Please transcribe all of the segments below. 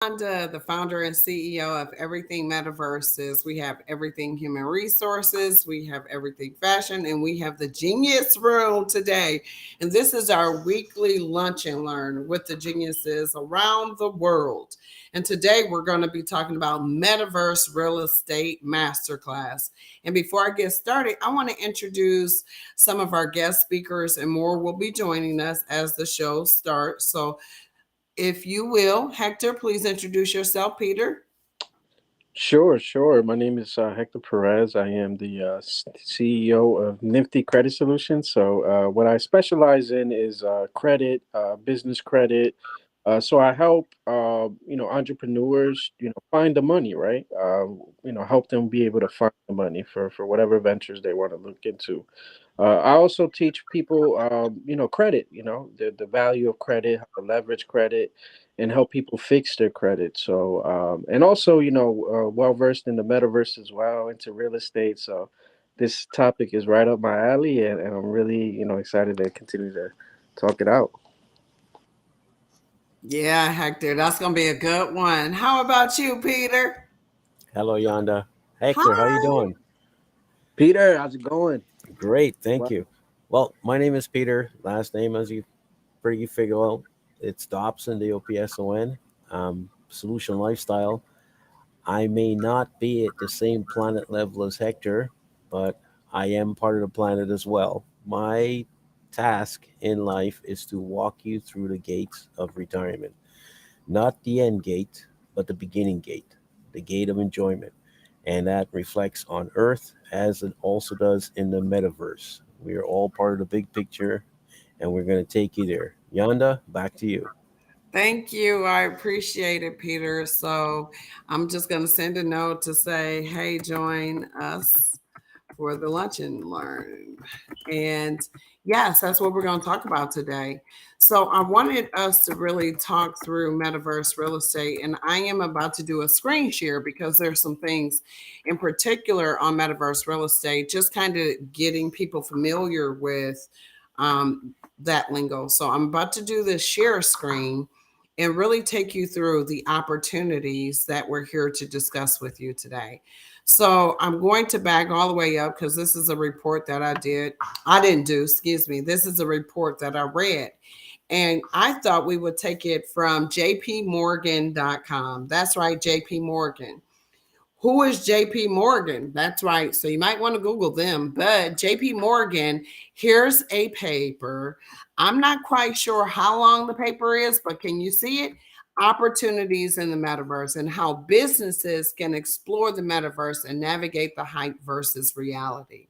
Yaeunda, the founder and CEO of Everything Metaverses. We have everything human resources, we have everything fashion, and we have the Genius Room today. And this is our weekly lunch and learn with the geniuses around the world. And today we're going to be talking about Metaverse Real Estate Masterclass. And before I get started, I want to introduce some of our guest speakers, and more will be joining us as the show starts. So, if you will, Hector, please introduce yourself, Peter. Sure. My name is Hector Perez. I am the CEO of Nifty Credit Solutions. So, what I specialize in is credit, business credit. So I help entrepreneurs find the money, right? Help them be able to find the money for whatever ventures they want to look into. I also teach people credit. The value of credit, how to leverage credit, and help people fix their credit. So, and also, well versed in the metaverse as well, into real estate. So, this topic is right up my alley, and I'm really, excited to continue to talk it out. Yeah, Hector, that's going to be a good one. How about you, Peter? Hello, Yonda. Hector, how you Hi. doing? Peter, how's it going? Great, thank Well, you. Well, my name is Peter. Last name, as you pretty figure out, it's Dobson, Dopson. Solution Lifestyle. I may not be at the same planet level as Hector, but I am part of the planet as well. My task in life is to walk you through the gates of retirement. Not the end gate, but the beginning gate, the gate of enjoyment. And that reflects on Earth as it also does in the metaverse. We are all part of the big picture, and we're going to take you there. Yonda, back to you. Thank you. I appreciate it, Peter. So I'm just going to send a note to say, hey, join us for the lunch and learn. And yes, that's what we're going to talk about today. So I wanted us to really talk through metaverse real estate, and I am about to do a screen share because there's some things in particular on metaverse real estate, just kind of getting people familiar with that lingo. So I'm about to do this share screen and really take you through the opportunities that we're here to discuss with you today. So I'm going to back all the way up because this is a report that I did. I didn't do, excuse me. This is a report that I read. And I thought we would take it from jpmorgan.com. That's right, JP Morgan. Who is JP Morgan? That's right. So you might want to Google them. But JP Morgan, here's a paper. I'm not quite sure how long the paper is, but can you see it? Opportunities in the metaverse and how businesses can explore the metaverse and navigate the hype versus reality.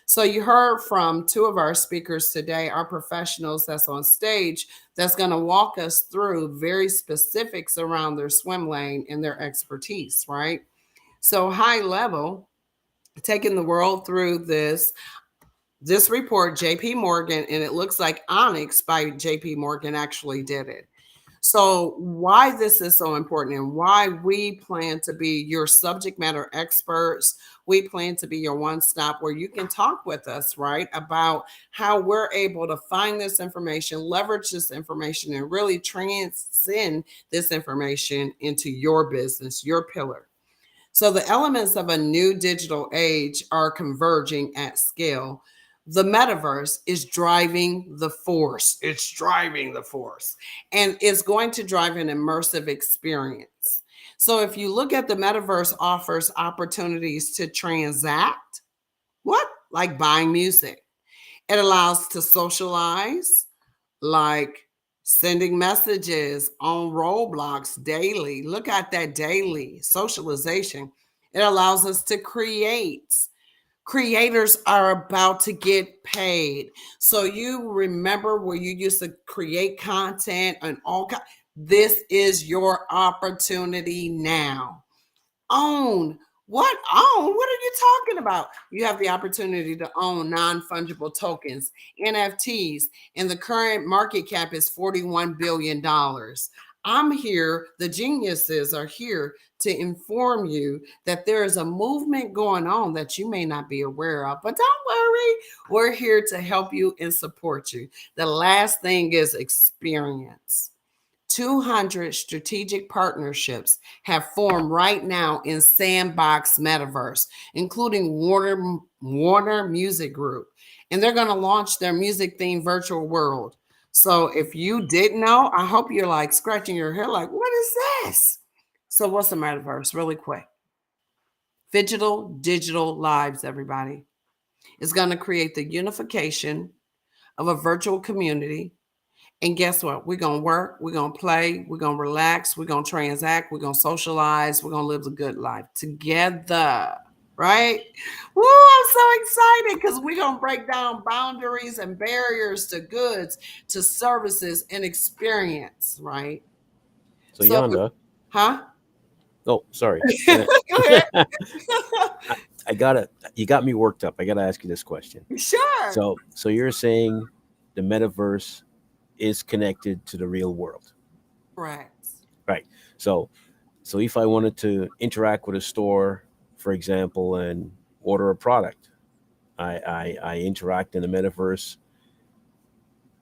So you heard from two of our speakers today, our professionals that's on stage, that's going to walk us through very specifics around their swim lane and their expertise, right? So high level, taking the world through this report, JP Morgan, and it looks like Onyx by JP Morgan actually did it. So why this is so important and why we plan to be your subject matter experts, we plan to be your one stop where you can talk with us, right, about how we're able to find this information, leverage this information, and really transcend this information into your business, your pillar. So the elements of a new digital age are converging at scale. The metaverse is driving the force. It's driving the force. And it's going to drive an immersive experience. So if you look at the metaverse offers opportunities to transact, what? Like buying music. It allows to socialize, like sending messages on Roblox daily. Look at that daily socialization. It allows us to create. Creators are about to get paid. So you remember where you used to create content and this is your opportunity now. Own. What own? What are you talking about? You have the opportunity to own non-fungible tokens, NFTs, and the current market cap is $41 billion. I'm here, the geniuses are here to inform you that there is a movement going on that you may not be aware of. But don't worry, we're here to help you and support you. The last thing is experience. 200 strategic partnerships have formed right now in Sandbox Metaverse, including Warner Music Group. And they're going to launch their music themed virtual world. So if you didn't know, I hope you're like scratching your head, like, what is this? So, what's a metaverse? Really quick. Digital lives, everybody. It's going to create the unification of a virtual community. And guess what? We're going to work, we're going to play, we're going to relax, we're going to transact, we're going to socialize, we're going to live a good life together. Right? Woo, I'm so excited because we're going to break down boundaries and barriers to goods, to services and experience. Right? So So, Yaeunda, huh? oh, sorry. Go ahead. I gotta. You got me worked up. I gotta ask you this question. Sure. So you're saying the metaverse is connected to the real world, Correct. right? So, so if I wanted to interact with a store, for example, and order a product, I interact in the metaverse.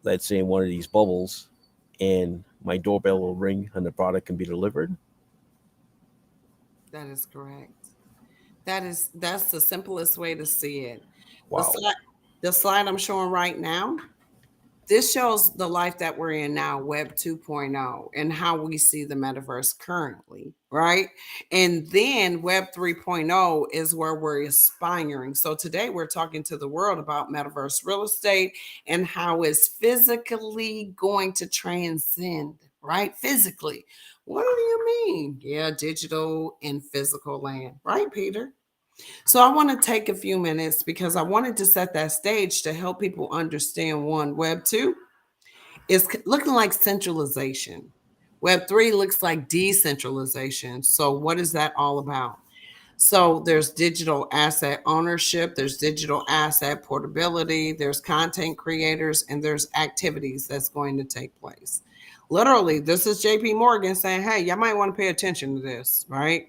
Let's say in one of these bubbles, and my doorbell will ring, and the product can be delivered. That is correct. That's the simplest way to see it. The Wow. slide, the slide I'm showing right now, this shows the life that we're in now, Web 2.0, and how we see the metaverse currently, right? And then Web 3.0 is where we're aspiring. So today we're talking to the world about metaverse real estate and how it's physically going to transcend, right? Physically. What do you mean? Yeah, digital and physical land, right, Peter? So I want to take a few minutes because I wanted to set that stage to help people understand one, Web 2 is looking like centralization. Web 3 looks like decentralization. So what is that all about? So there's digital asset ownership, there's digital asset portability, there's content creators, and there's activities that's going to take place. Literally, this is JP Morgan saying, hey, y'all might want to pay attention to this, right?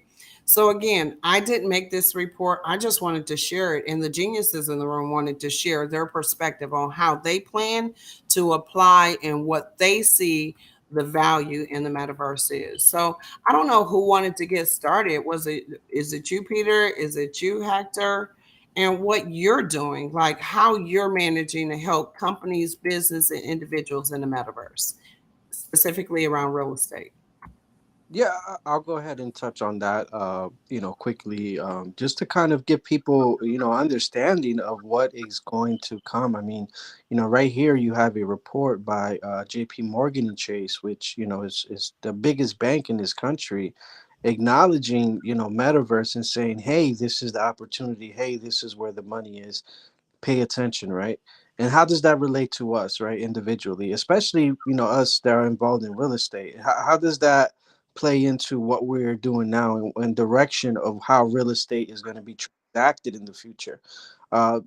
So again, I didn't make this report. I just wanted to share it. And the geniuses in the room wanted to share their perspective on how they plan to apply and what they see the value in the metaverse is. So I don't know who wanted to get started. Is it you, Peter? Is it you, Hector? And what you're doing, like how you're managing to help companies, business, and individuals in the metaverse, specifically around real estate. Yeah, I'll go ahead and touch on that, quickly, just to kind of give people, understanding of what is going to come. I mean, right here you have a report by J.P. Morgan and Chase, which is the biggest bank in this country, acknowledging metaverse and saying, hey, this is the opportunity. Hey, this is where the money is. Pay attention, right? And how does that relate to us, right, individually, especially us that are involved in real estate? How does that play into what we're doing now and direction of how real estate is going to be transacted in the future?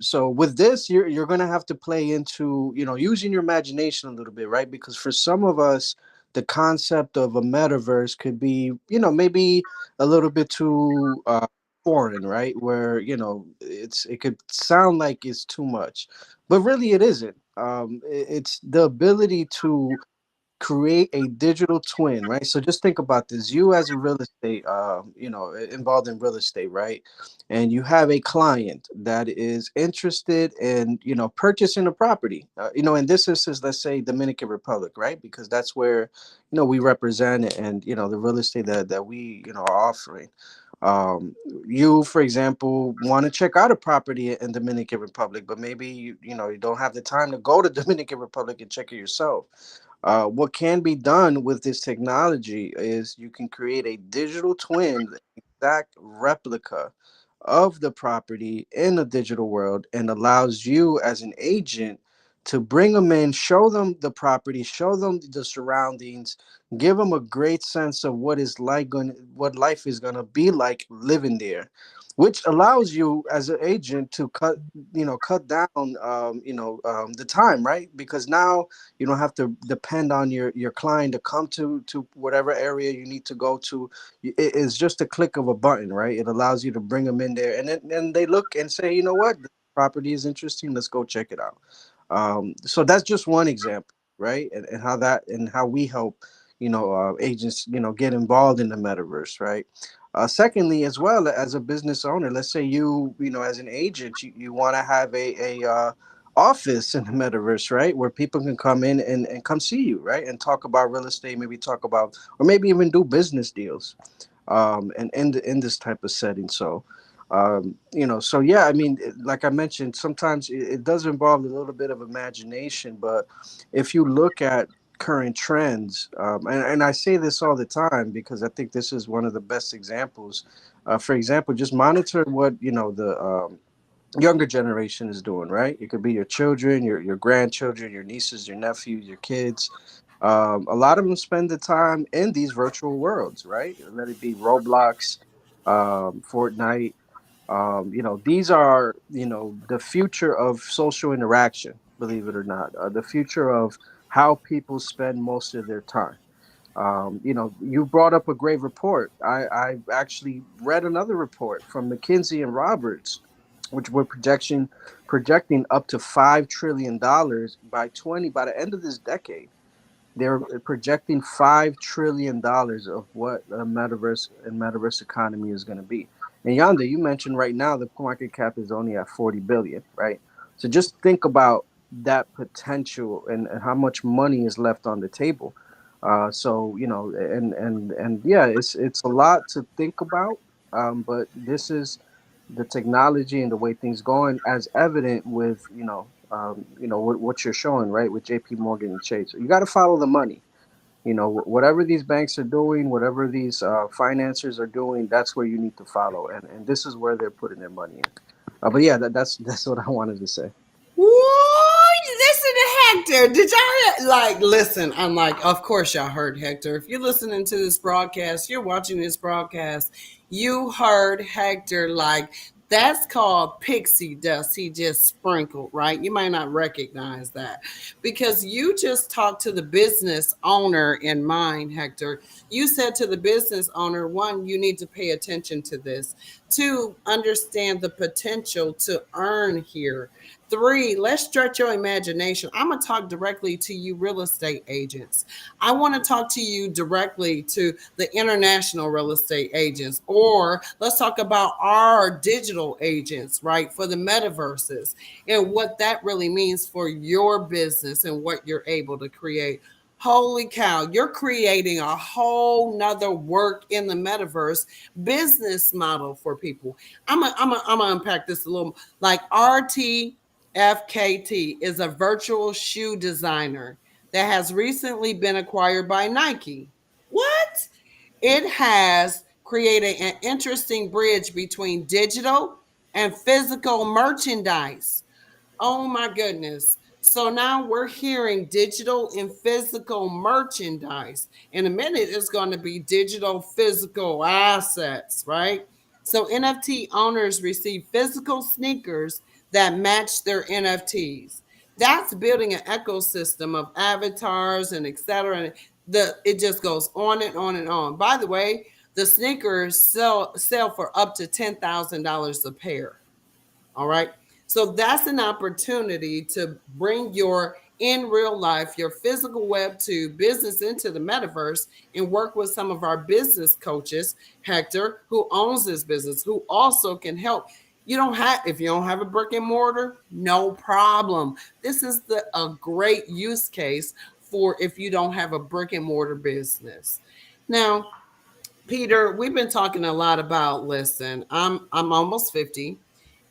So with this, you're going to have to play into using your imagination a little bit, right? Because for some of us, the concept of a metaverse could be maybe a little bit too foreign, right? Where it could sound like it's too much, but really it isn't. It's the ability to create a digital twin, right? So just think about this: you as a real estate, involved in real estate, right? And you have a client that is interested in purchasing a property. In this instance, let's say Dominican Republic, right? Because that's where we represent it, and the real estate that we are offering. You, for example, want to check out a property in Dominican Republic, but maybe you don't have the time to go to Dominican Republic and check it yourself. What can be done with this technology is you can create a digital twin, exact replica of the property in the digital world, and allows you as an agent to bring them in, show them the property, show them the surroundings, give them a great sense of what life is going to be like living there, which allows you as an agent to cut down the time, right? Because now you don't have to depend on your client to come to whatever area you need to go to. It is just a click of a button, right? It allows you to bring them in there, and then they look and say, you know what, the property is interesting, let's go check it out. So that's just one example, right? And how we help agents, get involved in the metaverse, right? Secondly, as well, as a business owner, let's say as an agent, you want to have a office in the metaverse, right? Where people can come in and come see you, right? And talk about real estate, maybe talk about, or maybe even do business deals, and in this type of setting. So, so yeah, I mean, like I mentioned, sometimes it does involve a little bit of imagination, but if you look at current trends, and I say this all the time because I think this is one of the best examples. For example, just monitor what the younger generation is doing, right? It could be your children, your grandchildren, your nieces, your nephews, your kids. A lot of them spend the time in these virtual worlds, right? Let it be Roblox, Fortnite. These are, the future of social interaction, believe it or not, the future of how people spend most of their time. You brought up a great report. I actually read another report from McKinsey and Roberts, which were projecting up to $5 trillion by the end of this decade. They're projecting $5 trillion of what the metaverse and metaverse economy is going to be. And Yanda, you mentioned right now the market cap is only at 40 billion, right? So just think about that potential and how much money is left on the table. And yeah, it's a lot to think about. But this is the technology and the way things going, as evident with what you're showing, right, with J.P. Morgan and Chase. So you got to follow the money. Whatever these banks are doing, whatever these financiers are doing, that's where you need to follow, and this is where they're putting their money in. But yeah, that's what I wanted to say. What? Listen to Hector. Did y'all listen? I'm like, of course y'all heard Hector. If you're listening to this broadcast, you're watching this broadcast, you heard Hector. Like, that's called pixie dust. He just sprinkled, right? You might not recognize that because you just talked to the business owner in mind, Hector. You said to the business owner, one, you need to pay attention to this. Two, understand the potential to earn here. Three, let's stretch your imagination. I'm going to talk directly to you, real estate agents. I want to talk to you directly to the international real estate agents, or let's talk about our digital agents, right, for the metaverses and what that really means for your business and what you're able to create. Holy cow, you're creating a whole nother work in the metaverse business model for people. I'm gonna unpack this a little. Like RTFKT is a virtual shoe designer that has recently been acquired by Nike. What? It has created an interesting bridge between digital and physical merchandise. Oh my goodness. So now we're hearing digital and physical merchandise. In a minute, it's going to be digital physical assets, right? So NFT owners receive physical sneakers that match their NFTs. That's building an ecosystem of avatars and et cetera. It just goes on and on and on. By the way, the sneakers sell for up to $10,000 a pair. All right. So that's an opportunity to bring your in real life, your physical web to business into the metaverse and work with some of our business coaches, Hector, who owns this business, who also can help. If you don't have a brick and mortar, no problem. This is a great use case for if you don't have a brick and mortar business. Now, Peter, we've been talking a lot about, listen, I'm almost 50,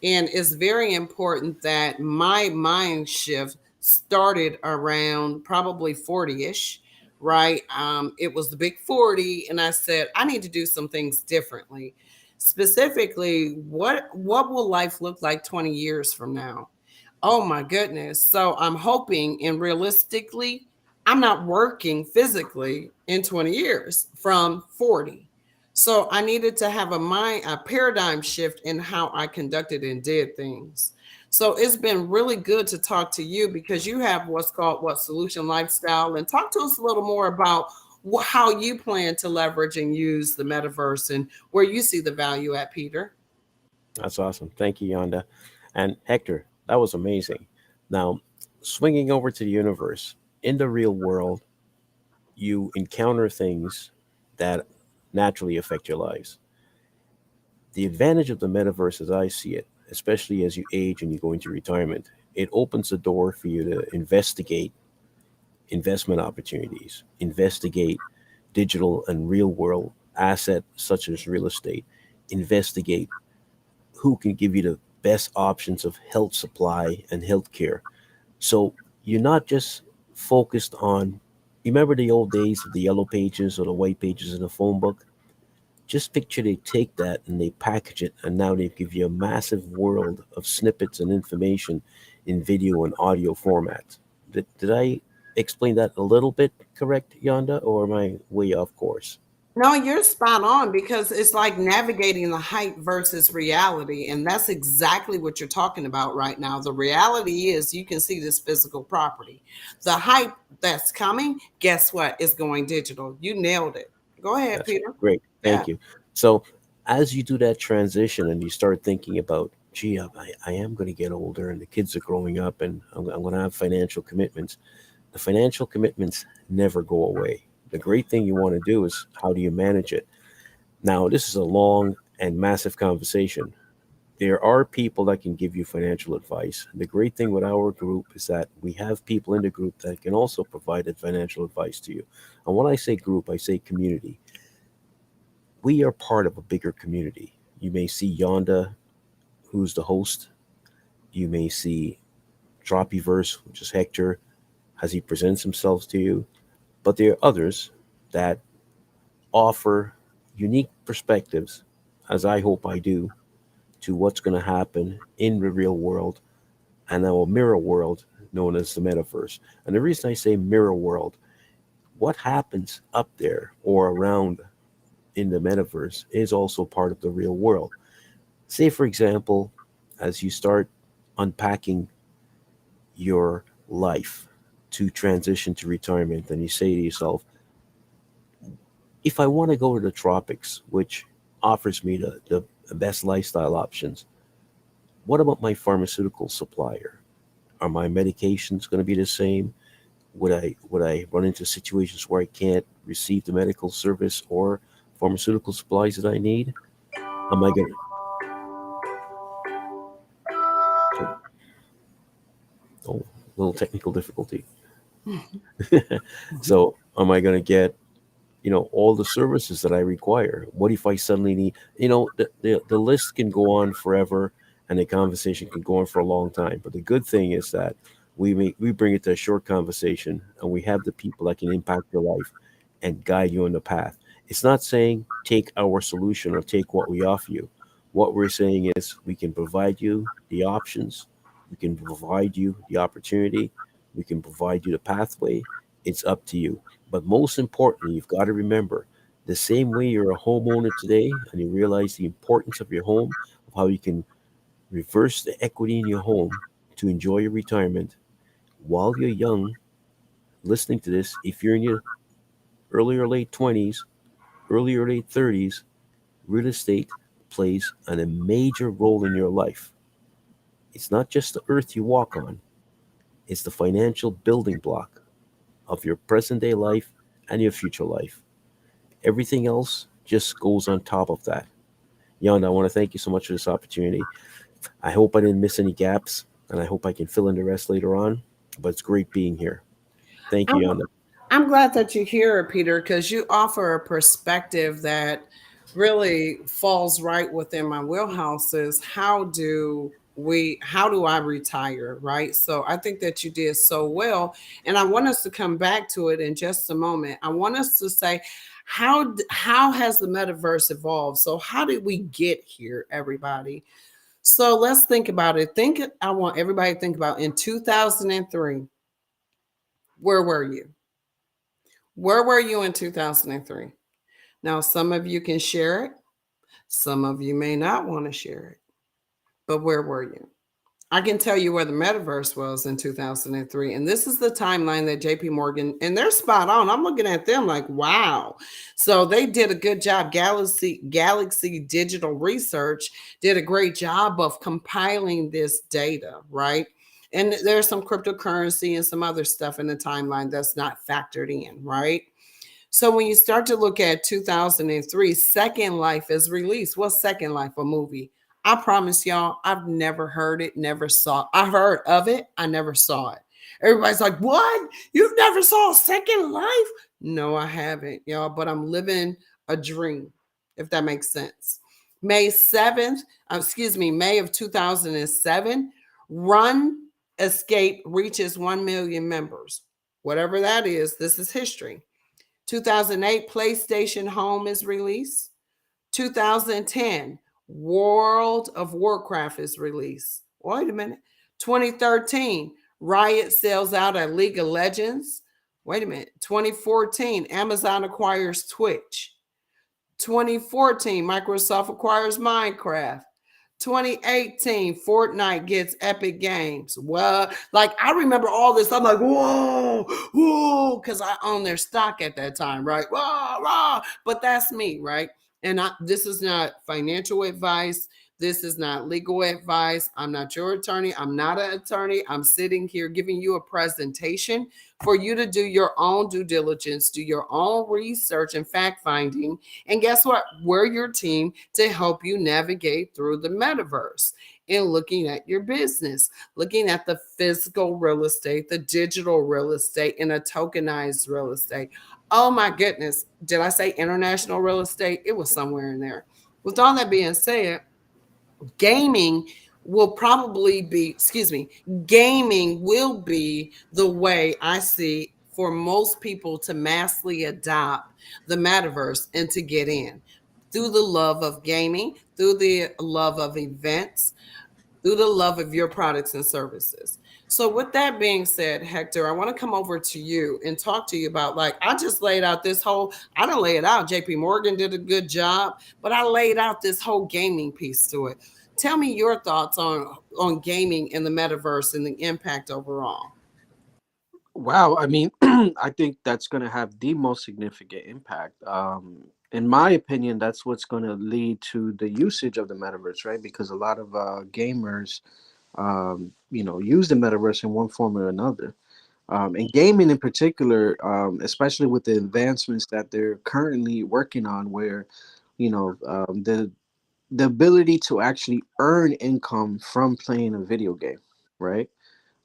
and it's very important that my mind shift started around probably 40-ish, right? It was the big 40, and I said, I need to do some things differently. Specifically, what will life look like 20 years from now? Oh my goodness. So I'm hoping, and realistically, I'm not working physically in 20 years from 40. So I needed to have a paradigm shift in how I conducted and did things. So it's been really good to talk to you because you have what's called solution lifestyle, and talk to us a little more about how you plan to leverage and use the metaverse and where you see the value at, Peter. That's awesome. Thank you, Yonda. And Hector, that was amazing. Now, swinging over to the universe, in the real world, you encounter things that naturally affect your lives. The advantage of the metaverse, as I see it, especially as you age and you go into retirement, it opens the door for you to investigate investment opportunities, investigate digital and real world assets such as real estate, investigate who can give you the best options of health supply and healthcare. So you're not just focused on, you remember the old days of the yellow pages or the white pages in a phone book? Just picture they take that and they package it, and now they give you a massive world of snippets and information in video and audio format. Did I explain that a little bit correct, Yonda, or am I way off course? No, you're spot on because it's like navigating the hype versus reality. And that's exactly what you're talking about right now. The reality is you can see this physical property. The hype that's coming, guess what? It's going digital. You nailed it. Go ahead, That's Peter. great. Yeah. Thank you. So, as you do that transition and you start thinking about, gee, I am going to get older and the kids are growing up and I'm going to have financial commitments, the financial commitments never go away. The great thing you want to do is how do you manage it? Now, this is a long and massive conversation. There are people that can give you financial advice. The great thing with our group is that we have people in the group that can also provide that financial advice to you. And when I say group, I say community. We are part of a bigger community. You may see Yonda, who's the host. You may see Droppyverse, which is Hector, as he presents himself to you. But there are others that offer unique perspectives, as I hope I do, to what's going to happen in the real world and our mirror world known as the metaverse. And the reason I say mirror world, what happens up there or around in the metaverse is also part of the real world. Say, for example, as you start unpacking your life to transition to retirement, and you say to yourself, if I want to go to the tropics, which offers me the best lifestyle options, what about my pharmaceutical supplier? Are my medications going to be the same? Would I run into situations where I can't receive the medical service or pharmaceutical supplies that I need? Am I going to? Oh, little technical difficulty. So, am I going to get all the services that I require? What if I suddenly need, the list can go on forever and the conversation can go on for a long time. But the good thing is that we bring it to a short conversation and we have the people that can impact your life and guide you on the path. It's not saying take our solution or take what we offer you. What we're saying is we can provide you the options, we can provide you the opportunity, we can provide you the pathway. It's up to you. But most importantly, you've got to remember the same way you're a homeowner today and you realize the importance of your home, of how you can reverse the equity in your home to enjoy your retirement while you're young, listening to this. If you're in your early or late 20s, early or late 30s, real estate plays a major role in your life. It's not just the earth you walk on, it's the financial building block of your present day life and your future life. Everything else just goes on top of that. Jan, I want to thank you so much for this opportunity. I hope I didn't miss any gaps, and I hope I can fill in the rest later on. But it's great being here. Thank you, Jan. I'm glad that you're here, Peter, because you offer a perspective that really falls right within my wheelhouse is how do I retire, right? So I think that you did so well. And I want us to come back to it in just a moment. I want us to say, how has the metaverse evolved? So how did we get here, everybody? So let's think about it. I want everybody to think about in 2003, where were you? Where were you in 2003? Now, some of you can share it. Some of you may not want to share it. But where were you? I can tell you where the metaverse was in 2003. And this is the timeline that JP Morgan, and they're spot on. I'm looking at them like, wow. So they did a good job. Galaxy Digital Research did a great job of compiling this data, right? And there's some cryptocurrency and some other stuff in the timeline that's not factored in, right? So when you start to look at 2003, Second Life is released. What's Second Life? A movie. I promise y'all, I've never heard it, never saw. I heard of it, I never saw it. Everybody's like, "What? You've never saw Second Life?" No, I haven't, y'all. But I'm living a dream, if that makes sense. May 7th, May of 2007, Run Escape reaches 1 million members. Whatever that is, this is history. 2008, PlayStation Home is released. 2010, World of Warcraft is released. Wait a minute. 2013, Riot sells out at League of Legends. Wait a minute. 2014, Amazon acquires Twitch. 2014, Microsoft acquires Minecraft. 2018, Fortnite gets Epic Games. Well, like I remember all this. I'm like, whoa, whoa, because I own their stock at that time, right? Whoa, whoa. But that's me, right? And this is not financial advice. This is not legal advice. I'm not your attorney. I'm not an attorney. I'm sitting here giving you a presentation for you to do your own due diligence, do your own research and fact finding. And guess what? We're your team to help you navigate through the metaverse and looking at your business, looking at the physical real estate, the digital real estate, and a tokenized real estate. Oh my goodness. Did I say international real estate? It was somewhere in there. With all that being said, gaming will probably be, gaming will be the way I see for most people to massively adopt the metaverse and to get in through the love of gaming, through the love of events, through the love of your products and services. So with that being said, Hector, I want to come over to you and talk to you about, like, I just laid out this whole, I don't lay it out. JP Morgan did a good job, but I laid out this whole gaming piece to it. Tell me your thoughts on gaming in the metaverse and the impact overall. Wow, I mean, I think that's going to have the most significant impact. In my opinion, that's what's going to lead to the usage of the metaverse, right? Because a lot of gamers, use the metaverse in one form or another. And gaming in particular, especially with the advancements that they're currently working on, where, the ability to actually earn income from playing a video game, right?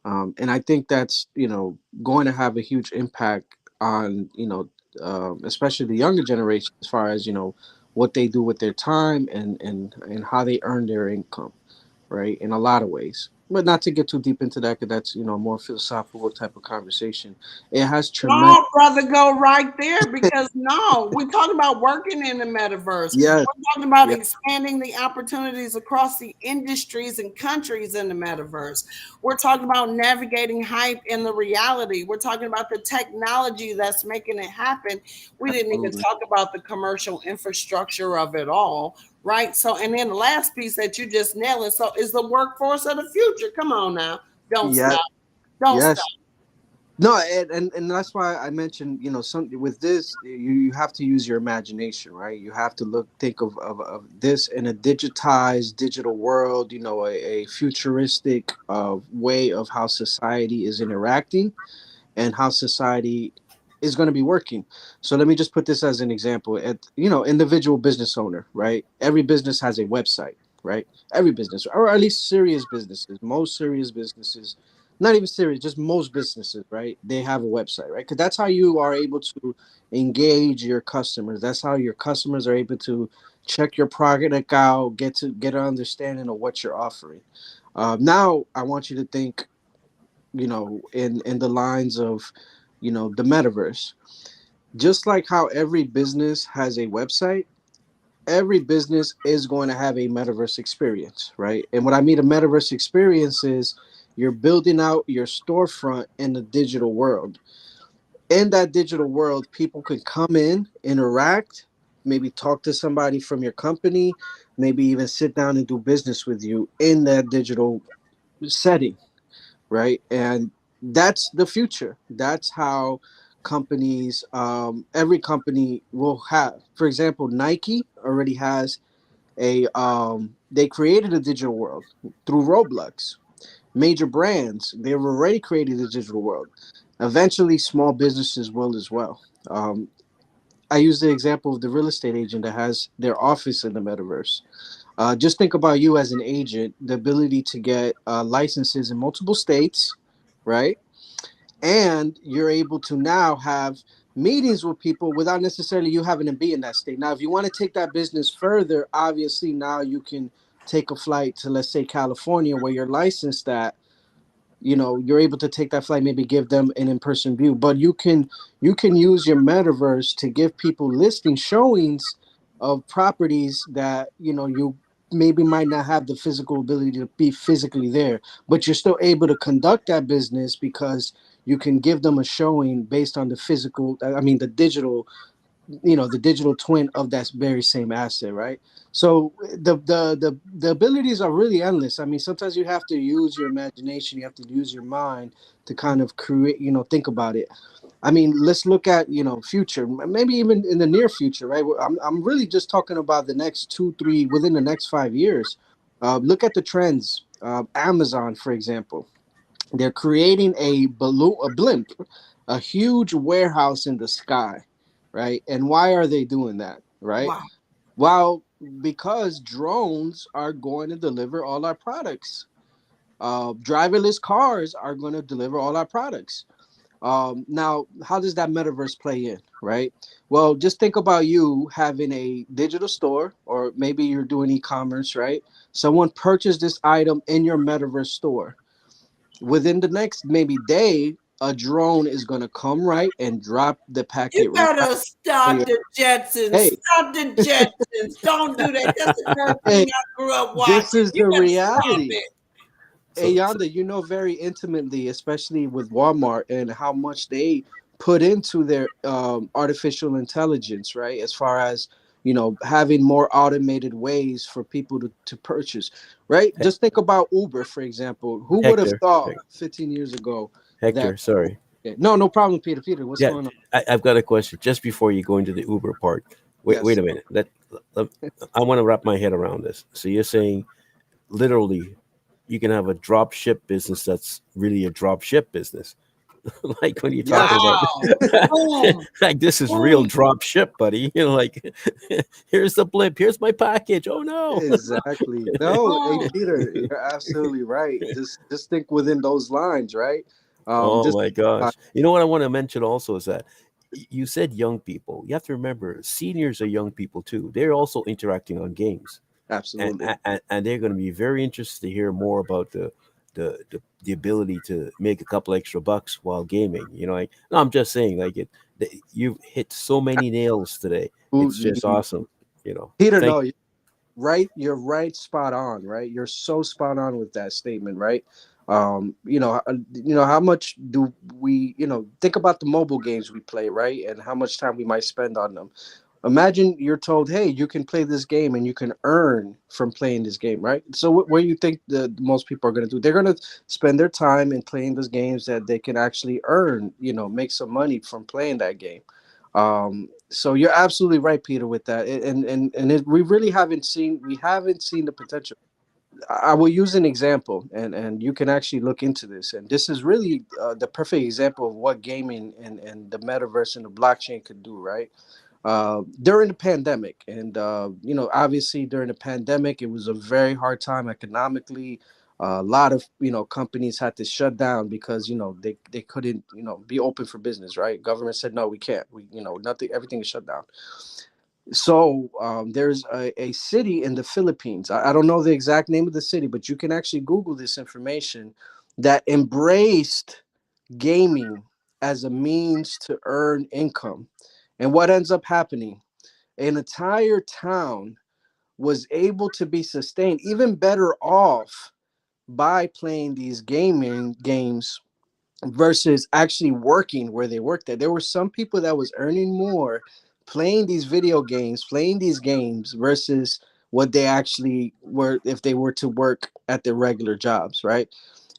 And I think that's going to have a huge impact on especially the younger generation as far as what they do with their time and how they earn their income, right? In a lot of ways, but not to get too deep into that because that's a more philosophical type of conversation. It has tremendous. No, brother, go right there because no, we're talking about working in the metaverse. Yeah, We're talking about yeah, expanding the opportunities across the industries and countries in the metaverse. We're talking about navigating hype in the reality. We're talking about the technology that's making it happen. We didn't even absolutely. talk about the commercial infrastructure of it all, right? So, and then the last piece that you just nailed it. So, is the workforce of the future. Come on now, don't Yeah, stop, don't stop. yes. No, and that's why I mentioned, something with this, you have to use your imagination, right? You have to think of this in a digitized digital world, a futuristic way of how society is interacting and how society is going to be working. So let me just put this as an example. At individual business owner, right? Every business has a website, right? Every business, or at least serious businesses, most serious businesses, not even serious, just most businesses, right? They have a website, right? Because that's how you are able to engage your customers. That's how your customers are able to check your product out, get an understanding of what you're offering. Now I want you to think in the lines of the metaverse. Just like how every business has a website, every business is going to have a metaverse experience, right? And what I mean a metaverse experience is you're building out your storefront in the digital world. In that digital world, people can come in, interact, maybe talk to somebody from your company, maybe even sit down and do business with you in that digital setting, right? And that's the future. That's how companies, every company will have. For example, Nike already has they created a digital world through Roblox. Major brands, they've already created a digital world. Eventually, small businesses will as well. I use the example of the real estate agent that has their office in the metaverse. Just think about you as an agent, the ability to get licenses in multiple states, right? And you're able to now have meetings with people without necessarily you having to be in that state. Now, if you want to take that business further, obviously now you can take a flight to, let's say, California, where you're licensed at. You're able to take that flight, maybe give them an in-person view, but you can use your metaverse to give people listing showings of properties that you maybe might not have the physical ability to be physically there, but you're still able to conduct that business because you can give them a showing based on the physical, I mean the digital, the digital twin of that very same asset, right? So the abilities are really endless. I mean, sometimes you have to use your imagination, you have to use your mind to kind of create, think about it. I mean, let's look at future, maybe even in the near future, right? I'm really just talking about the next 2 3 within the next 5 years. Look at the trends. Amazon, for example, they're creating a blimp, a huge warehouse in the sky, right? And why are they doing that, right? Wow. Well, because drones are going to deliver all our products. Driverless cars are going to deliver all our products. Now, how does that metaverse play in, right? Well, just think about you having a digital store, or maybe you're doing e-commerce, right? Someone purchased this item in your metaverse store. Within the next maybe day, a drone is going to come right and drop the packet You right better on your. stop the Jetsons. Hey, Stop the Jetsons. Don't do that. That's the hey, cartoon I grew up this watching. is You the better stop reality. it. Hey, So, so Yanda, very intimately, especially with Walmart and how much they put into their artificial intelligence, right? As far as having more automated ways for people to purchase, right? He- Just think about Uber, for example. Who would have Hector, thought 15 years ago that? Hector, sorry. No, no problem, Peter. Peter, what's Yeah, going on? I've got a question just before you go into the Uber part. Wait Yes. a minute. Let- I want to wrap my head around this. So you're saying literally you can have a drop ship business that's really a drop ship business. Like when you're talking Yes. about Wow. Boom. like this is real Boom. drop ship, buddy. Like here's the blip, here's my package. Oh no. Exactly. No, hey Boom. Peter, you're absolutely right. Just think within those lines, right? Oh Just my uh, gosh. You know what I want to mention also is that you said young people. You have to remember seniors are young people too. They're also interacting on games. and, absolutely. and they're going to be very interested to hear more about the ability to make a couple extra bucks while gaming. Like no, I'm just saying, like you've hit so many nails today. It's just Absolutely. awesome. Peter, Thank no, you're right, spot on, right? You're so spot on with that statement, right? How much do we, think about the mobile games we play, right? And how much time we might spend on them. Imagine you're told, hey, you can play this game and you can earn from playing this game, right? So what do you think the most people are going to do? They're going to spend their time in playing those games that they can actually earn, make some money from playing that game. So you're absolutely right, Peter, with that. We haven't seen the potential. I will use an example, and you can actually look into this. And this is really the perfect example of what gaming and the metaverse and the blockchain could do, right? During the pandemic. And, obviously during the pandemic, it was a very hard time economically. A lot of, companies had to shut down because, they couldn't, be open for business, right? Government said, no, we can't. Nothing, everything is shut down. So there's a city in the Philippines. I don't know the exact name of the city, but you can actually Google this information that embraced gaming as a means to earn income. And what ends up happening? An entire town was able to be sustained even better off by playing these gaming games versus actually working where they worked at. There were some people that was earning more playing these video games, playing these games versus what they actually were if they were to work at their regular jobs, right?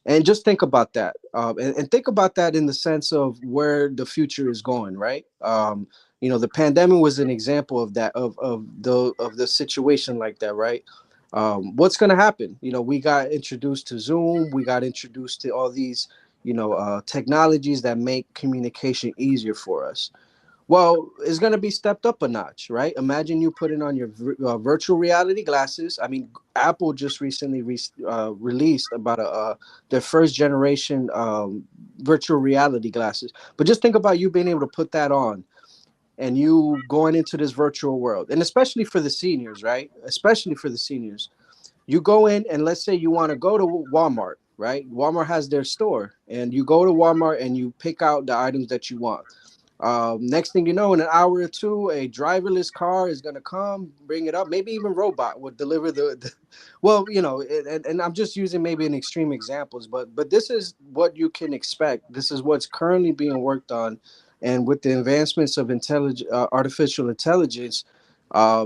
And just think about that, and think about that in the sense of where the future is going, right? The pandemic was an example of that, of the situation like that, right? What's going to happen? We got introduced to Zoom, we got introduced to all these technologies that make communication easier for us. Well, it's going to be stepped up a notch, right? Imagine you putting on your virtual reality glasses. I mean, Apple just recently released about their first generation virtual reality glasses. But just think about you being able to put that on and you going into this virtual world. And especially for the seniors, right? Especially for the seniors. You go in and let's say you want to go to Walmart, right? Walmart has their store and you go to Walmart and you pick out the items that you want. Next thing you know, in an hour or two, a driverless car is going to come, bring it up. Maybe even robot would deliver the well, and I'm just using maybe an extreme examples, but this is what you can expect. This is what's currently being worked on, and with the advancements of artificial intelligence,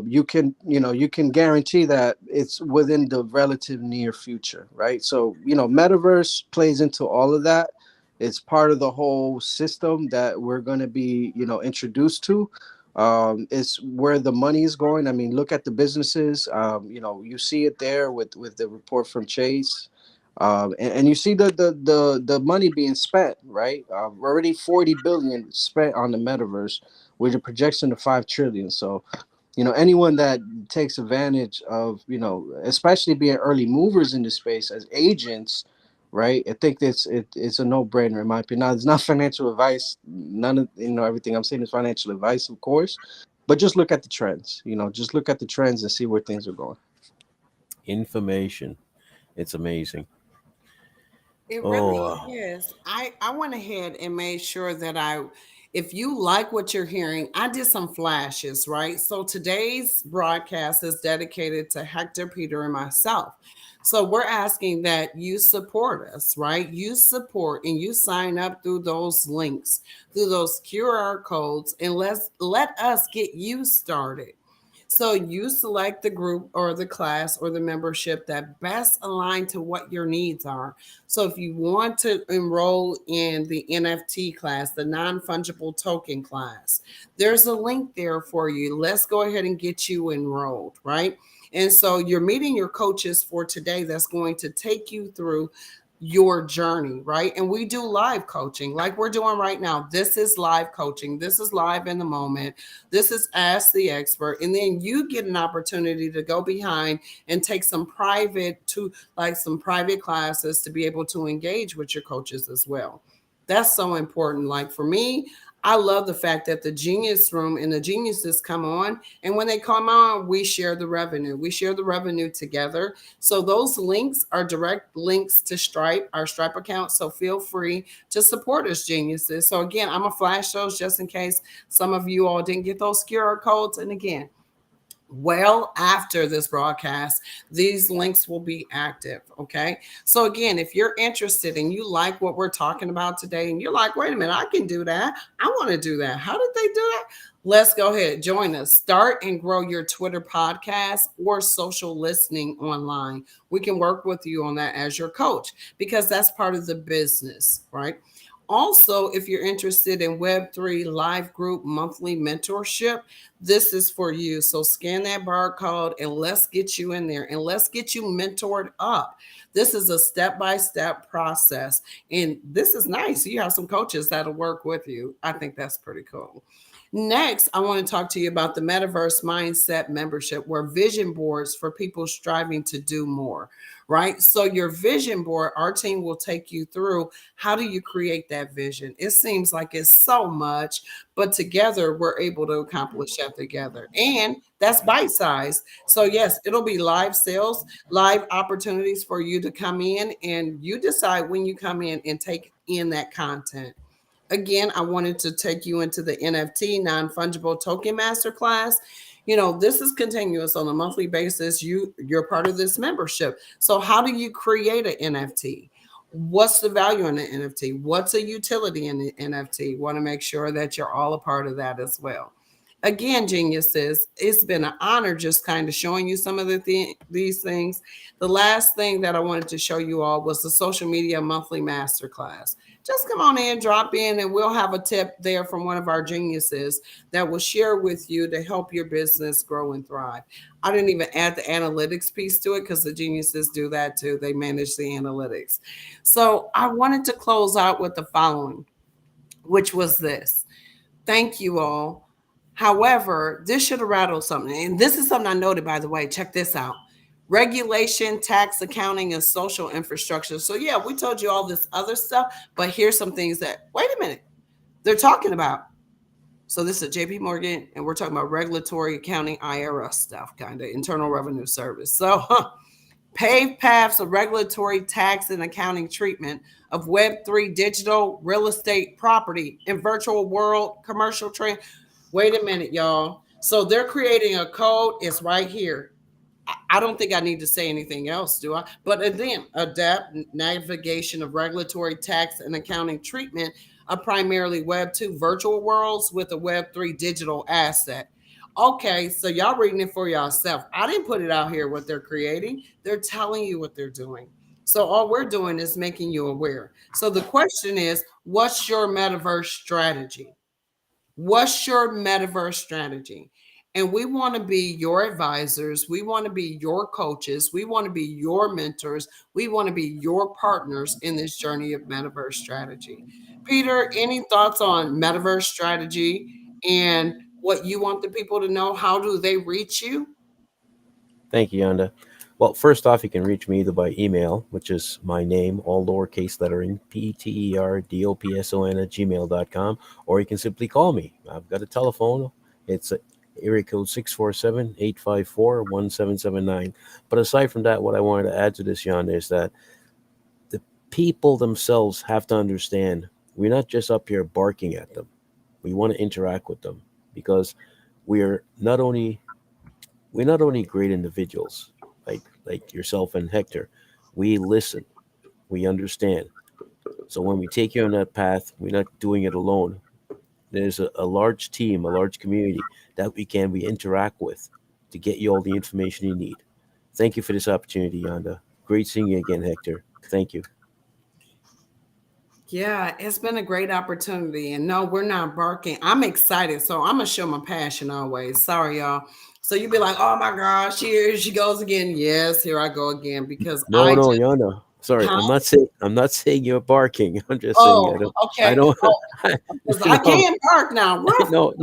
you can guarantee that it's within the relative near future, right? So metaverse plays into all of that. It's part of the whole system that we're going to be, introduced to. It's where the money is going. I mean, look at the businesses. You see it there with the report from Chase, and you see the money being spent. Right, already 40 billion spent on the metaverse, with a projection of 5 trillion. So anyone that takes advantage of especially being early movers in the space as agents, right? I think it's a no-brainer in my opinion. Now, it's not financial advice. None of everything I'm saying is financial advice, of course, but just look at the trends. Just look at the trends and see where things are going. Information. It's amazing. It really Oh, is. I went ahead and made sure that if you like what you're hearing, I did some flashes, right? So today's broadcast is dedicated to Hector, Peter, and myself. So we're asking that you support us, right? You support and you sign up through those links, through those QR codes, and let us get you started. So you select the group or the class or the membership that best align to what your needs are. So if you want to enroll in the NFT class, the non-fungible token class, there's a link there for you. Let's go ahead and get you enrolled, right? And so you're meeting your coaches for today that's going to take you through your journey, right? And we do live coaching like we're doing right now. This is live coaching. This is live in the moment. This is Ask the Expert. And then you get an opportunity to go behind and take some private classes to be able to engage with your coaches as well. That's so important. Like for me, I love the fact that the genius room and the geniuses come on. And when they come on, we share the revenue. We share the revenue together. So those links are direct links to Stripe, our Stripe account. So feel free to support us, geniuses. So again, I'm gonna flash those just in case some of you all didn't get those QR codes. And again, well after this broadcast, these links will be active. Okay, so again, if you're interested and you like what we're talking about today and you're like, wait a minute, I can do that, I want to do that, how did they do that? Let's go ahead, join us. Start and grow your Twitter podcast or social listening online. We can work with you on that as your coach because that's part of the business, right? Also, if you're interested in Web3 live group monthly mentorship, this is for you. So scan that barcode and let's get you in there and let's get you mentored up. This is a step-by-step process. And this is nice. You have some coaches that'll work with you. I think that's pretty cool. Next, I want to talk to you about the Metaverse Mindset membership, where vision boards for people striving to do more, right? So, your vision board, our team will take you through how do you create that vision. It seems like it's so much, but together we're able to accomplish that together. And that's bite size. So, yes, it'll be live sales, live opportunities for you to come in, and you decide when you come in and take in that content. Again, I wanted to take you into the NFT non-fungible token masterclass. This is continuous on a monthly basis. You're part of this membership. So how do you create an NFT? What's the value in the NFT? What's a utility in the NFT? Want to make sure that you're all a part of that as well. Again, geniuses, it's been an honor just kind of showing you some of these things. The last thing that I wanted to show you all was the social media monthly masterclass. Just come on in, drop in, and we'll have a tip there from one of our geniuses that will share with you to help your business grow and thrive. I didn't even add the analytics piece to it because the geniuses do that too. They manage the analytics. So I wanted to close out with the following, which was this. Thank you all. However, this should have rattled something. And this is something I noted, by the way. Check this out: regulation, tax, accounting, and social infrastructure. So, yeah, we told you all this other stuff, but here's some things that, wait a minute, they're talking about. So, this is JP Morgan, and we're talking about regulatory, accounting, IRS stuff, kind of Internal Revenue Service. So, paved paths of regulatory, tax, and accounting treatment of Web3 digital real estate property in virtual world commercial trade. Wait a minute, y'all. So they're creating a code. It's right here. I don't think I need to say anything else, do I? But again, adapt navigation of regulatory, tax, and accounting treatment of primarily Web 2 virtual worlds with a Web 3 digital asset. Okay, so y'all reading it for yourself. I didn't put it out here what they're creating. They're telling you what they're doing. So all we're doing is making you aware. So the question is, what's your metaverse strategy? What's your metaverse strategy? And we want to be your advisors. We want to be your coaches. We want to be your mentors. We want to be your partners in this journey of metaverse strategy. Peter, any thoughts on metaverse strategy and what you want the people to know? How do they reach you? Thank you, Yaeunda. Well, first off, you can reach me either by email, which is my name, all lowercase lettering, PETERDOPSON@gmail.com, or you can simply call me. I've got a telephone. It's area code 647-854-1779. But aside from that, what I wanted to add to this, Yaeunda, is that the people themselves have to understand we're not just up here barking at them. We want to interact with them because we're not only great individuals like yourself and Hector. We listen, we understand. So when we take you on that path, we're not doing it alone. There's a large team, a large community that we interact with to get you all the information you need. Thank you for this opportunity, Yaeunda. Great seeing you again, Hector. Thank you. Yeah, it's been a great opportunity. And no, we're not barking. I'm excited. So I'm going to show my passion always. Sorry, y'all. So you'd be like, oh my gosh, here she goes again. Yes, here I go again. Because No, Yaeunda. Sorry, huh? I'm not saying you're barking. I'm just saying okay. I don't Because I can't bark now. No.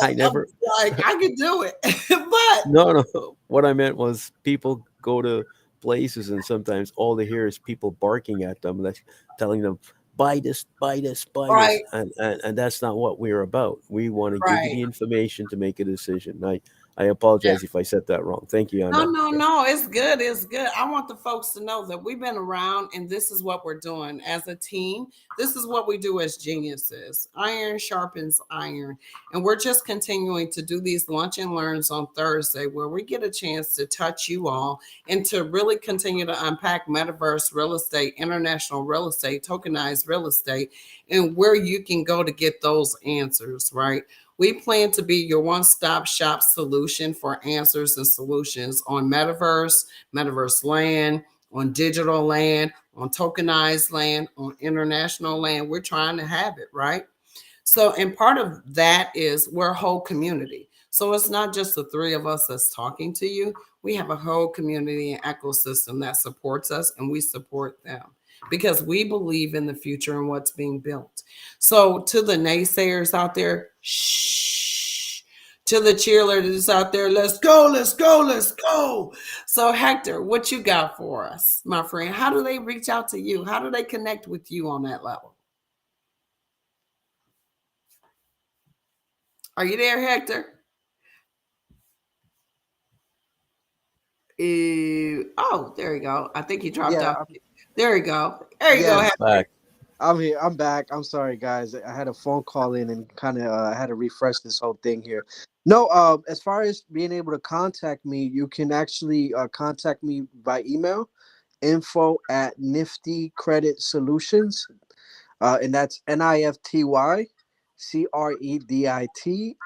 I never like I could do it. But no. What I meant was people go to places and sometimes all they hear is people barking at them, like telling them, buy this, buy this, buy right, this. And that's not what we're about. We want to give you right. the information to make a decision. I apologize if I said that wrong. Thank you, Yaeunda. No. It's good. It's good. I want the folks to know that we've been around and this is what we're doing as a team. This is what we do as geniuses. Iron sharpens iron. And we're just continuing to do these lunch and learns on Thursday where we get a chance to touch you all and to really continue to unpack metaverse real estate, international real estate, tokenized real estate, and where you can go to get those answers, right? We plan to be your one-stop shop solution for answers and solutions on metaverse, metaverse land, on digital land, on tokenized land, on international land. We're trying to have it, right? So, and part of that is we're a whole community. So it's not just the three of us that's talking to you. We have a whole community and ecosystem that supports us and we support them because we believe in the future and what's being built. So to the naysayers out there, shh. To the cheerleaders out there, let's go, let's go, let's go. So Hector, what you got for us, my friend? How do they reach out to you? How do they connect with you on that level? Are you there, Hector? Oh, there you go. I think he dropped Yeah, off. There you go. There you go. yes, Hector. Back. I'm here. I'm back. I'm sorry, guys. I had a phone call in and kind of had to refresh this whole thing here. No, as far as being able to contact me, you can actually contact me by email, info@Nifty Credit Solutions, and that's NIFTY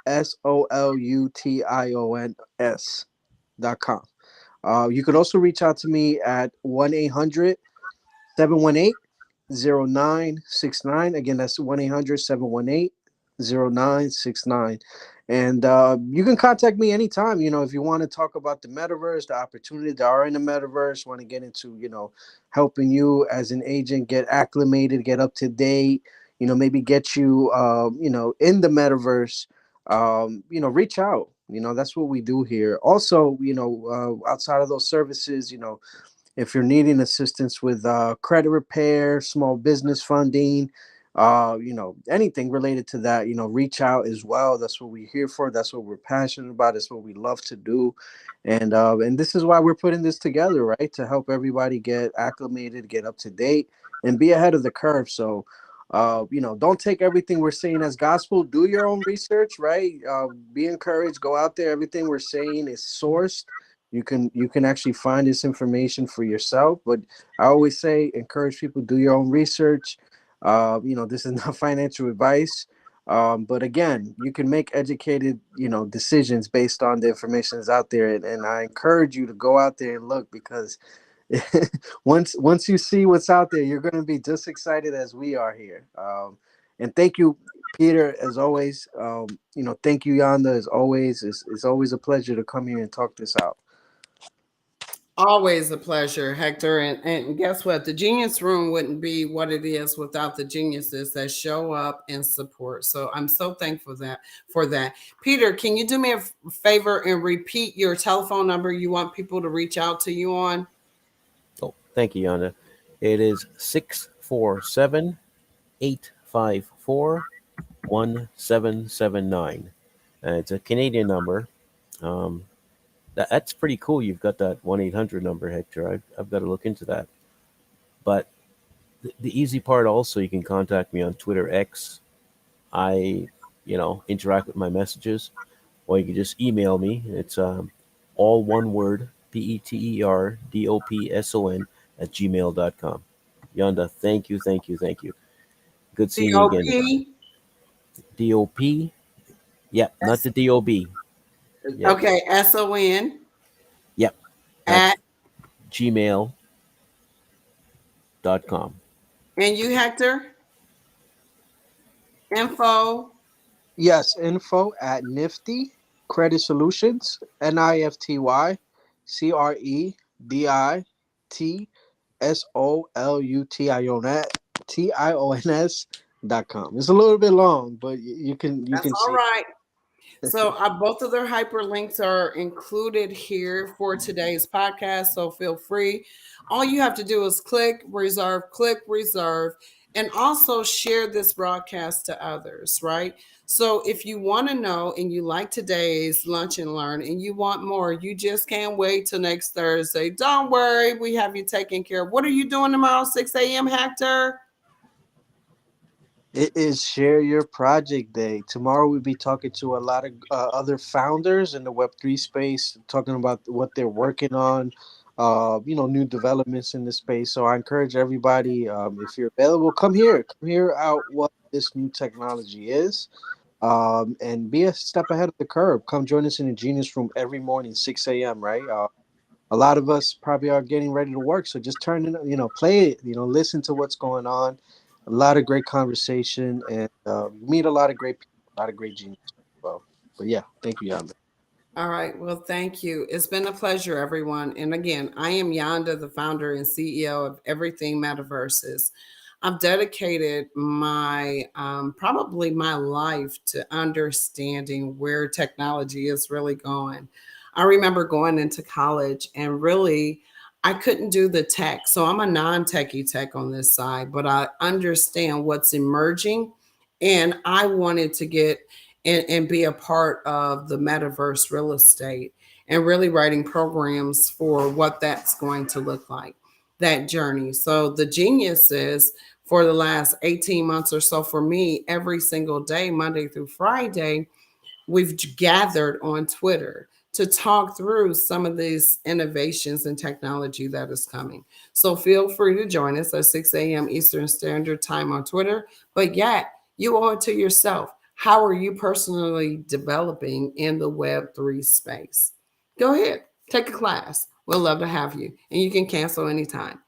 CreditSolutions.com. You can also reach out to me at 1-800-718-0969. Again, that's 1-800-718-0969. And you can contact me anytime, if you want to talk about the metaverse, the opportunities that are in the metaverse, want to get into, helping you as an agent get acclimated, get up to date, maybe get you, in the metaverse, reach out. That's what we do here. Also, outside of those services, if you're needing assistance with credit repair, small business funding, anything related to that, reach out as well. That's what we're here for. That's what we're passionate about. It's what we love to do. And this is why we're putting this together, right? To help everybody get acclimated, get up to date, and be ahead of the curve. So, don't take everything we're saying as gospel. Do your own research, right? Be encouraged. Go out there. Everything we're saying is sourced. You can actually find this information for yourself. But I always say, encourage people, do your own research. This is not financial advice. But again, you can make educated, decisions based on the information that's out there. And I encourage you to go out there and look, because once you see what's out there, you're going to be just excited as we are here. And thank you, Peter, as always. Thank you, Yaeunda, as always. It's always a pleasure to come here and talk this out. Always a pleasure, Hector. And guess what? The Genius Room wouldn't be what it is without the geniuses that show up and support. So I'm so thankful for that. Peter, can you do me a favor and repeat your telephone number you want people to reach out to you on? Oh, thank you, Yaeunda. It is 647-854-1779. It's a Canadian number. That's pretty cool. You've got that 1-800 number, Hector. I've got to look into that. But the easy part also, you can contact me on Twitter X. I, interact with my messages, or you can just email me. It's all one word, PETERDOPSON@gmail.com. Yaeunda, thank you. Good seeing you again. DOP. Yep, not the DOB. Yep. Okay, SON. Yep. At gmail.com. And you, Hector? Info. Yes, info at Nifty Credit Solutions, NIFTY creditsolutions.com. It's a little bit long, but you can That's see. all right. So both of their hyperlinks are included here for today's podcast. So feel free. All you have to do is click reserve, and also share this broadcast to others, right? So if you want to know and you like today's Lunch and Learn and you want more, you just can't wait till next Thursday. Don't worry, we have you taken care of. What are you doing tomorrow, 6 a.m., Hector? It is Share Your Project Day. Tomorrow we'll be talking to a lot of other founders in the Web3 space, talking about what they're working on, new developments in the space. So I encourage everybody, if you're available, come here out what this new technology is, and be a step ahead of the curve. Come join us in the Genius Room every morning, 6 a.m., right? A lot of us probably are getting ready to work. So just turn it, play it, listen to what's going on. A lot of great conversation, and meet a lot of great people, a lot of great genius as well. But yeah, thank you, Yaeunda. All right. Well, thank you. It's been a pleasure, everyone. And again, I am Yaeunda, the founder and CEO of Everything Metaverses. I've dedicated my probably my life to understanding where technology is really going. I remember going into college and really I couldn't do the tech. So I'm a non-techie tech on this side, but I understand what's emerging. And I wanted to get and be a part of the metaverse real estate and really writing programs for what that's going to look like, that journey. So the genius is for the last 18 months or so for me, every single day, Monday through Friday, we've gathered on Twitter to talk through some of these innovations and technology that is coming. So feel free to join us at 6 a.m. Eastern Standard Time on Twitter. But yet, you owe it to yourself. How are you personally developing in the Web3 space? Go ahead, take a class. We'll love to have you. And you can cancel anytime.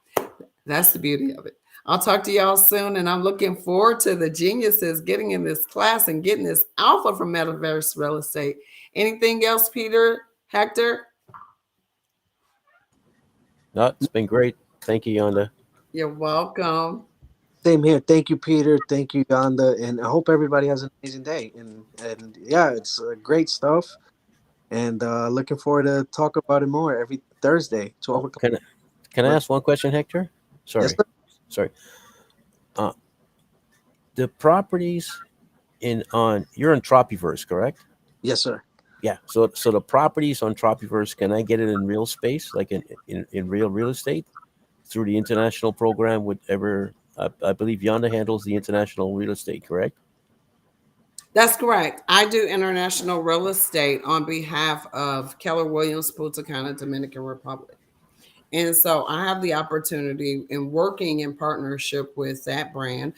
That's the beauty of it. I'll talk to y'all soon, and I'm looking forward to the geniuses getting in this class and getting this alpha from Metaverse Real Estate. Anything else, Peter, Hector? No, it's been great. Thank you, Yaeunda. You're welcome. Same here. Thank you, Peter. Thank you, Yonda. And I hope everybody has an amazing day. And yeah, it's great stuff. And looking forward to talk about it more every Thursday, 12 Oh, o'clock. can I ask one question, Hector? Yes, Sorry, sir. sorry. Uh, the properties in on you're on Tropyverse, correct? Yes, sir. Yeah. So the properties on Tropyverse, can I get it in real space, like in real estate through the international program? Whatever. I believe Yonda handles the international real estate, correct? That's correct. I do international real estate on behalf of Keller Williams, Punta Cana, Dominican Republic. And so I have the opportunity in working in partnership with that brand.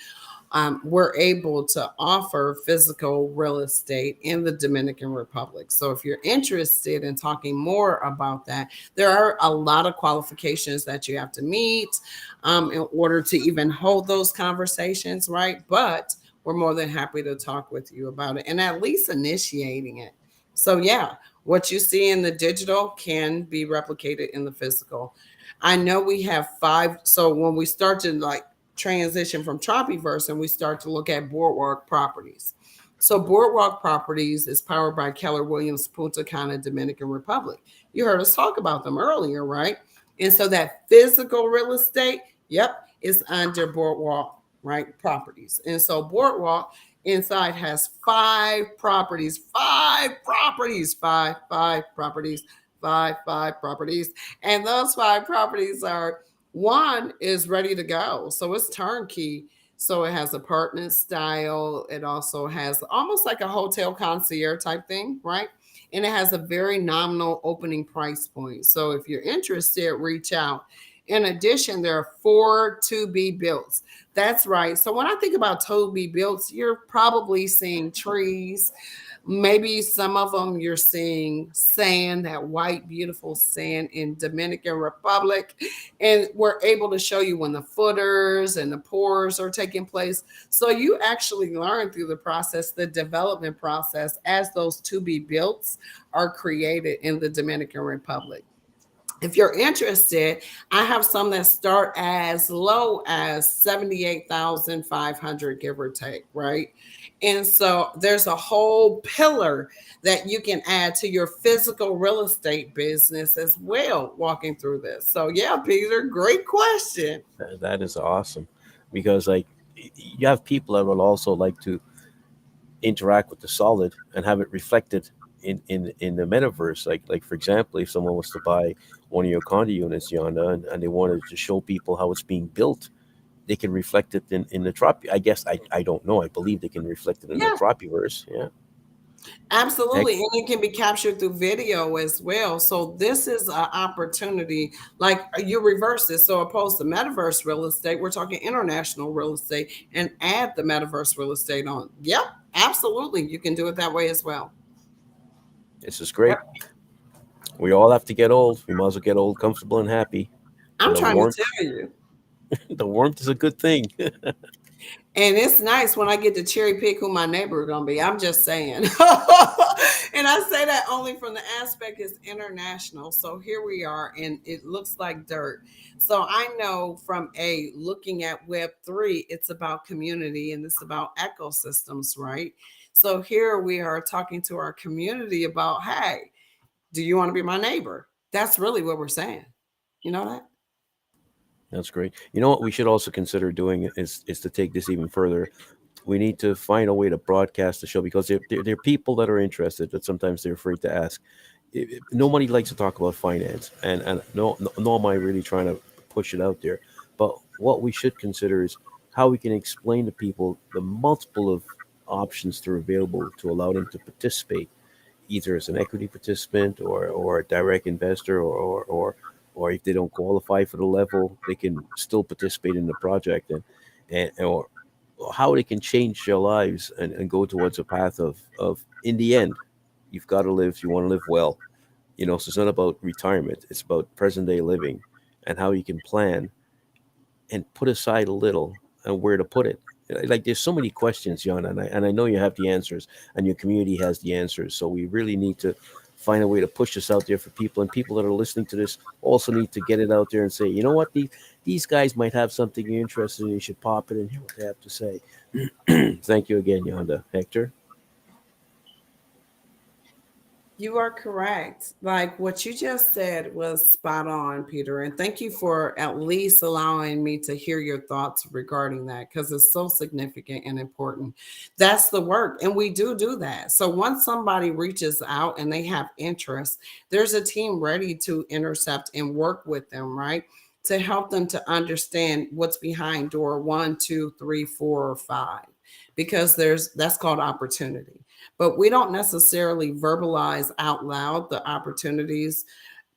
We're able to offer physical real estate in the Dominican Republic. So if you're interested in talking more about that, there are a lot of qualifications that you have to meet in order to even hold those conversations, right? But we're more than happy to talk with you about it and at least initiating it. So, yeah, what you see in the digital can be replicated in the physical. I know we have five. So when we start to like transition from Tropyverse and we start to look at Boardwalk Properties. So Boardwalk Properties is powered by Keller Williams, Punta Cana, Dominican Republic. You heard us talk about them earlier, right? And so that physical real estate, yep, is under Boardwalk, right? Properties. And so Boardwalk inside has five properties, five properties. And those five properties are one is ready to go. So it's turnkey. So it has apartment style. It also has almost like a hotel concierge type thing, right? And it has a very nominal opening price point. So if you're interested, reach out. In addition, there are four to be built. That's right. So when I think about to be built, you're probably seeing trees. Maybe some of them you're seeing sand, that white, beautiful sand in Dominican Republic. And we're able to show you when the footers and the pours are taking place. So you actually learn through the process, the development process, as those to be built are created in the Dominican Republic. If you're interested, I have some that start as low as 78,500, give or take, right? And so there's a whole pillar that you can add to your physical real estate business as well, walking through this. So yeah, Peter, great question. That is awesome, because like you have people that will also like to interact with the solid and have it reflected in the metaverse. Like for example, if someone was to buy one of your condo units, Yonda, and they wanted to show people how it's being built, they can reflect it in the trop. I guess I don't know. I believe they can reflect it in the Yeah, Tropyverse. Yeah. absolutely. Ex- And it can be captured through video as well. So this is an opportunity, like you reverse this. So opposed to metaverse real estate, we're talking international real estate and add the metaverse real estate on. Yep, absolutely. You can do it that way as well. this is great. Yep. We all have to get old. We might as well get old, comfortable, and happy. I'm And trying to tell you. the warmth is a good thing. And it's nice when I get to cherry pick who my neighbor is going to be. I'm just saying. And I say that only from the aspect is international. So here we are, and it looks like dirt. So I know from a looking at Web3, it's about community and it's about ecosystems, right? So here we are talking to our community about, hey, do you want to be my neighbor? That's really what we're saying. You know that? That's great. You know what we should also consider doing is to take this even further. We need to find a way to broadcast the show, because there are people that are interested, but sometimes they're afraid to ask. Nobody likes to talk about finance, and nor am I really trying to push it out there. But what we should consider is how we can explain to people the multiple of options that are available to allow them to participate, either as an equity participant or a direct investor, or if they don't qualify for the level, they can still participate in the project, and or how they can change their lives and go towards a path of in the end, you've got to live, you want to live well, so it's not about retirement, it's about present day living, and how you can plan and put aside a little and where to put it. Like there's so many questions, John, and I know you have the answers, and your community has the answers. So we really need to find a way to push this out there for people, and people that are listening to this also need to get it out there and say, you know what, these guys might have something you're interested in. You should pop it and hear what they have to say. Thank you again, Yaeunda. Hector? You are correct. Like what you just said was spot on, Peter. And thank you for at least allowing me to hear your thoughts regarding that, because it's so significant and important. That's the work. And we do that. So once somebody reaches out and they have interest, there's a team ready to intercept and work with them, right? To help them to understand what's behind door 1, 2, 3, 4, or 5, because that's called opportunity. But we don't necessarily verbalize out loud the opportunities,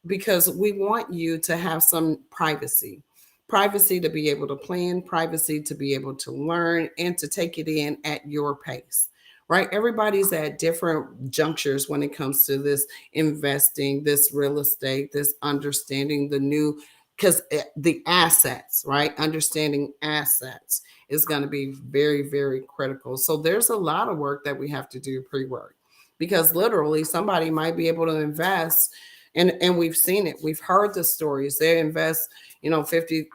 because we want you to have some privacy to be able to plan, privacy to be able to learn, and to take it in at your pace, right? Everybody's at different junctures when it comes to this investing, this real estate, this understanding the new, because the assets, right? Understanding assets is going to be very, very critical. So there's a lot of work that we have to do pre-work, because literally somebody might be able to invest, and we've seen it. We've heard the stories. They invest, 50,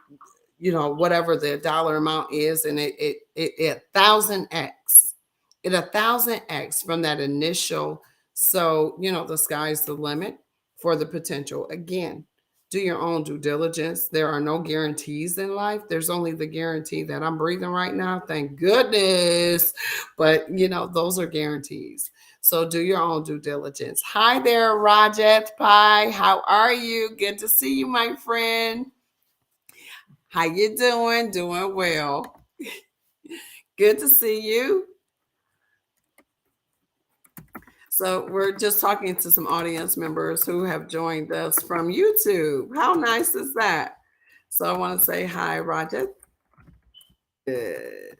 whatever the dollar amount is, and it 1,000x, it 1,000x from that initial. So, the sky's the limit for the potential. Again, do your own due diligence. There are no guarantees in life. There's only the guarantee that I'm breathing right now. Thank goodness. But, those are guarantees. So do your own due diligence. Hi there, Rajat Pai. How are you? Good to see you, my friend. How you doing? Doing well. Good to see you. So we're just talking to some audience members who have joined us from YouTube. How nice is that? So I want to say hi, Rajat. Good.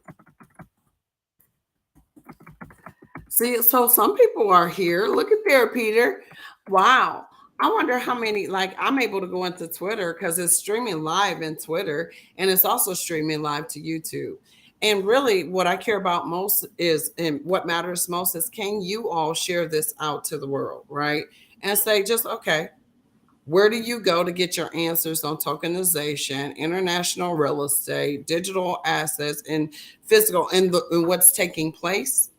See, so some people are here. Look at there, Peter. Wow. I wonder how many, like, I'm able to go into Twitter because it's streaming live in Twitter, and it's also streaming live to YouTube. And really, what I care about most is, and what matters most is, can you all share this out to the world, right? And say, just, okay, where do you go to get your answers on tokenization, international real estate, digital assets, and physical, and what's taking place?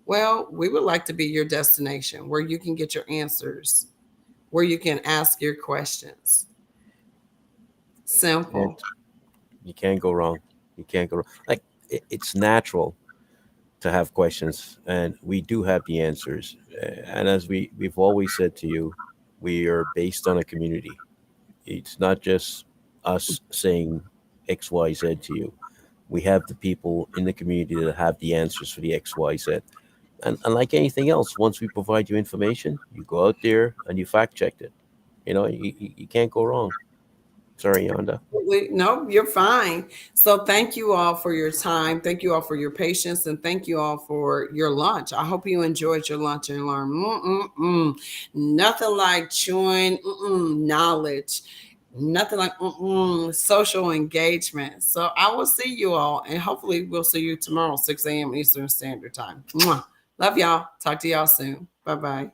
Well, we would like to be your destination where you can get your answers, where you can ask your questions. Simple. You can't go wrong. You can't go wrong. Like, it's natural to have questions, and we do have the answers. And as we've always said to you, we are based on a community. It's not just us saying X, Y, Z to you. We have the people in the community that have the answers for the X, Y, Z. And like anything else, once we provide you information, you go out there and you fact check it. You can't go wrong. Sorry, Yaeunda. No, you're fine. So thank you all for your time. Thank you all for your patience, and thank you all for your lunch. I hope you enjoyed your lunch and learned. Nothing like chewing knowledge. Nothing like social engagement. So I will see you all, and hopefully we'll see you tomorrow, 6 a.m. Eastern Standard Time. Mwah. Love y'all. Talk to y'all soon. Bye-bye.